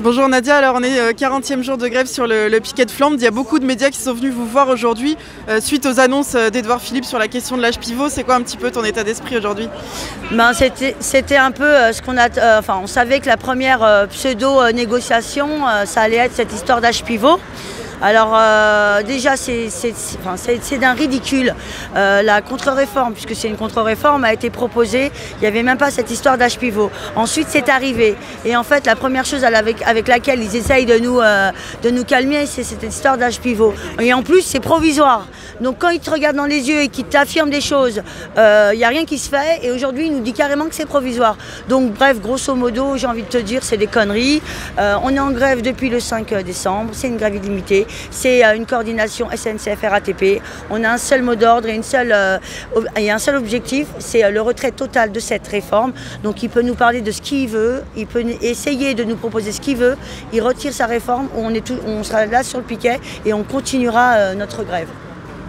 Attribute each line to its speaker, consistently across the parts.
Speaker 1: Bonjour Nadia, alors on est 40e jour de grève sur le piquet de Flandre. Il y a beaucoup de médias qui sont venus vous voir aujourd'hui suite aux annonces d'Édouard Philippe sur la question de l'âge pivot. C'est quoi un petit peu ton état d'esprit aujourd'hui?
Speaker 2: C'était un peu ce qu'on a... on savait que la première pseudo-négociation, ça allait être cette histoire d'âge pivot. Alors déjà c'est d'un ridicule. La contre-réforme, puisque c'est une contre-réforme, a été proposée. Il n'y avait même pas cette histoire d'âge pivot. Ensuite c'est arrivé. Et en fait la première chose avec laquelle ils essayent de nous calmer, c'est cette histoire d'âge pivot. Et en plus c'est provisoire. Donc quand ils te regardent dans les yeux et qu'ils t'affirment des choses, il n'y a rien qui se fait. Et aujourd'hui il nous dit carrément que c'est provisoire. Donc bref, grosso modo, j'ai envie de te dire, c'est des conneries. On est en grève depuis le 5 décembre. C'est une grève illimitée. C'est une coordination SNCF-RATP. On a un seul mot d'ordre et un seul objectif, c'est le retrait total de cette réforme. Donc il peut nous parler de ce qu'il veut, il peut essayer de nous proposer ce qu'il veut. Il retire sa réforme, on sera là sur le piquet et on continuera notre grève.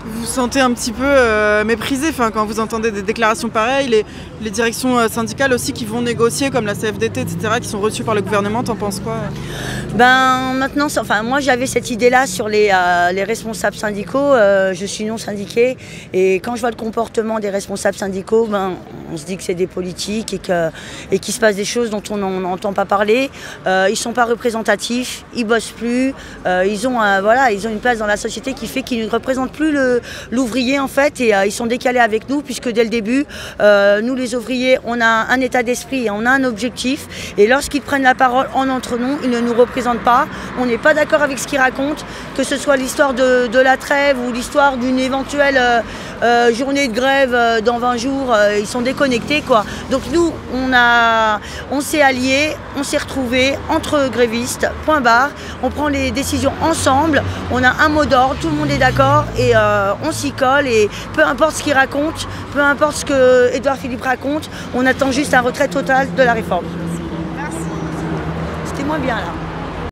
Speaker 1: Vous vous sentez un petit peu méprisé quand vous entendez des déclarations pareilles, les directions syndicales aussi qui vont négocier, comme la CFDT, etc., qui sont reçues par le gouvernement, t'en penses quoi?
Speaker 2: Maintenant, moi j'avais cette idée-là sur les responsables syndicaux, je suis non syndiquée, et quand je vois le comportement des responsables syndicaux, on se dit que c'est des politiques et qu'il se passe des choses dont on n'entend pas parler. Ils ne sont pas représentatifs, ils ne bossent plus, ils ont une place dans la société qui fait qu'ils ne représentent plus l'ouvrier en fait, et ils sont décalés avec nous, puisque dès le début, nous les ouvriers, on a un état d'esprit et on a un objectif, et lorsqu'ils prennent la parole en notre nom, ils ne nous représentent pas, on n'est pas d'accord avec ce qu'ils racontent, que ce soit l'histoire de la trêve ou l'histoire d'une éventuelle journée de grève dans 20 jours, ils sont déconnectés quoi. Donc nous, on s'est alliés, on s'est retrouvés entre grévistes, point barre, on prend les décisions ensemble, on a un mot d'ordre, tout le monde est d'accord, et on s'y colle, et peu importe ce qu'il raconte, peu importe ce que Édouard Philippe raconte, on attend juste un retrait total de la réforme.
Speaker 1: Merci.
Speaker 2: C'était moins bien là.